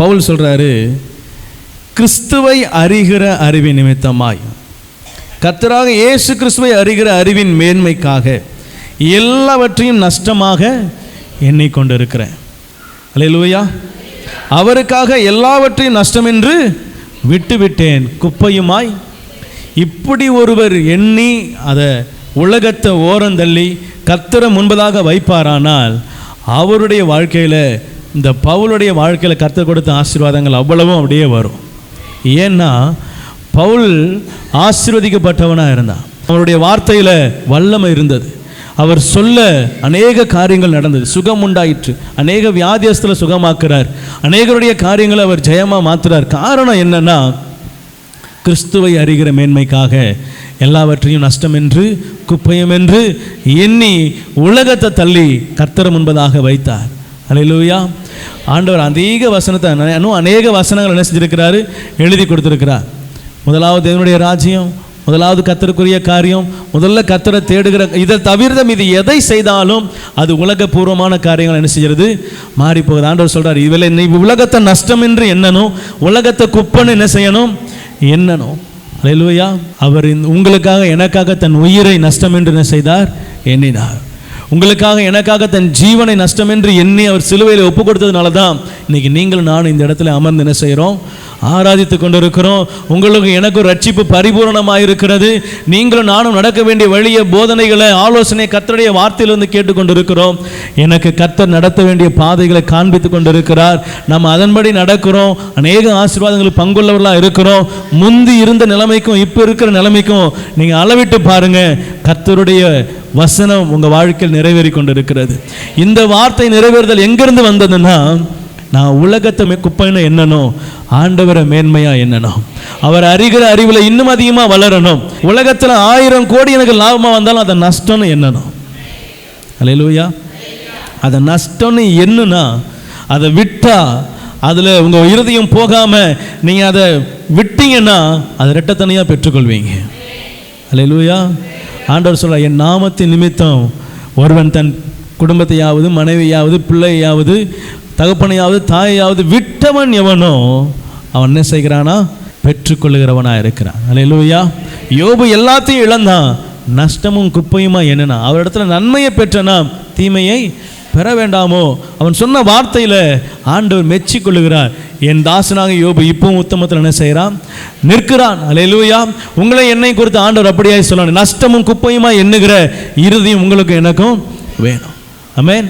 பவுல் சொல்றாரு, கிறிஸ்துவை அறிகிற அறிவின் நிமித்தமாய், கர்த்தராக இயேசு கிறிஸ்துவை அறிகிற அறிவின் மேன்மைக்காக எல்லாவற்றையும் நஷ்டமாக எண்ணிக்கொண்டிருக்கிறேன். அல்லேலூயா. அவருக்காக எல்லாவற்றையும் நஷ்டம் என்று விட்டுவிட்டேன், குப்பையுமாய். இப்படி ஒருவர் எண்ணி அதை உலகத்தை ஓரந்தள்ளி கர்த்தரை முன்பதாக வைப்பாரானால் அவருடைய வாழ்க்கையில், இந்த பவுலுடைய வாழ்க்கையில் கர்த்தர் கொடுத்த ஆசீர்வாதங்கள் அவ்வளவும் அப்படியே வரும். ஏன்னா பவுல் ஆசீர்வதிக்கப்பட்டவனாக இருந்தான். அவருடைய வார்த்தையில் வல்லமை இருந்தது. அவர் சொல்ல அநேக காரியங்கள் நடந்தது, சுகம் உண்டாயிற்று. அநேக வியாதியஸ்தில் சுகமாக்குறார், அநேகருடைய காரியங்களை அவர் ஜெயமாக மாற்றுறார். காரணம் என்னன்னா, கிறிஸ்துவை அறிகிற மேன்மைக்காக எல்லாவற்றையும் நஷ்டம் என்று குப்பையும் என்று எண்ணி உலகத்தை தள்ளி கர்த்தரை முன்பதாக வைத்தார். அல்லேலூயா. ஆண்டவர் அதிக வசனத்தை, இன்னும் அநேக வசனங்கள் என்ன செஞ்சிருக்கிறாரு, எழுதி கொடுத்துருக்கிறார். முதலாவது தேவனுடைய ராஜ்யம், முதலாவது கர்த்தருக்குரிய காரியம், முதல்ல கர்த்தரை தேடுகிற, இதை தவிர்த்த மீது எதை செய்தாலும் அது உலகபூர்வமான காரியங்கள் என்ன செய்கிறது, மாறி போகுது. ஆண்டவர் சொல்றார், இதில் நீ உலகத்தை நஷ்டம் என்று எண்ணணும், உலகத்தை குப்பன்னு என்ன செய்யணும், எண்ணணும். அல்லேலூயா. அவர் உங்களுக்காக எனக்காக தன் உயிரை நஷ்டம் என்று என்ன செய்தார், எண்ணினார். உங்களுக்காக எனக்காக தன் ஜீவனை நஷ்டம் என்று எண்ணி அவர் சிலுவையில் ஒப்பு கொடுத்ததுனால தான் இன்னைக்கு நீங்களும் நானும் இந்த இடத்துல அமர்ந்து என்ன செய்கிறோம், ஆராதித்து கொண்டிருக்கிறோம். உங்களுக்கு எனக்கும் ரட்சிப்பு பரிபூரணமாக இருக்கிறது. நீங்களும் நானும் நடக்க வேண்டிய வழிய போதனைகளை, ஆலோசனை கர்த்தருடைய வார்த்தையிலிருந்து கேட்டுக்கொண்டிருக்கிறோம். எனக்கு கர்த்தர் நடத்த வேண்டிய பாதைகளை காண்பித்து கொண்டிருக்கிறார். நம்ம அதன்படி நடக்கிறோம். அநேக ஆசீர்வாதங்களுக்கு பங்குள்ளவர்களாக இருக்கிறோம். முந்தி இருந்த நிலைமைக்கும் இப்போ இருக்கிற நிலைமைக்கும் நீங்கள் அளவிட்டு பாருங்க. கர்த்தருடைய வசனம் உங்கள் வாழ்க்கையில் நிறைவேறி கொண்டிருக்கிறது. இந்த வார்த்தை நிறைவேறுதல் எங்கிருந்து வந்ததுன்னா, நான் உலகத்தை குப்பைன்னு எண்ணணும், ஆண்டவரை மேன்மையா எண்ணணும், அவர் அறிகிற அறிவில் இன்னும் அதிகமாக வளரணும். உலகத்தில் 1000 கோடி எனக்கு லாபமாக வந்தாலும் அதை நஷ்டம்னு எண்ணணும். அல்லேலூயா. அதை நஷ்டம்னு எண்ணுனா, அதை விட்டா, அதில் உங்கள் இருதயம் போகாமல் நீங்கள் அதை விட்டீங்கன்னா அதை இரட்டத்தனையாக பெற்றுக்கொள்வீங்க. அல்லேலூயா. ஆண்டவர் சொல்ல, என் நாமத்தின் நிமித்தம் ஒருவன் தன் குடும்பத்தையாவது, மனைவியாவது, பிள்ளையாவது, தகப்பனையாவது, தாயையாவது விட்டவன் எவனோ அவன் என்ன செய்கிறானா, பெற்றுக்கொள்ளுகிறவனாக இருக்கிறான். அல்லேலூயா. யோபு எல்லாத்தையும் இழந்தான், நஷ்டமும் குப்பையுமா என்னன்னா, அவரிடத்துல நன்மையை பெற்றனா தீமையை பெற வேண்டாமோ. அவன் சொன்ன வார்த்தையில் ஆண்டவர் மெச்சி கொள்ளுகிறார். என் தாசனாக யோபு இப்பவும் உத்தமத்தில் என்ன செய்கிறான், நிற்கிறான். அல்லேலூயா. உங்களை என்னை குறித்து ஆண்டவர் அப்படியே சொல்லணும், நஷ்டமும் குப்பையுமா எண்ணுகிற இறுதியும் உங்களுக்கு எனக்கும் வேணும். ஆமென்.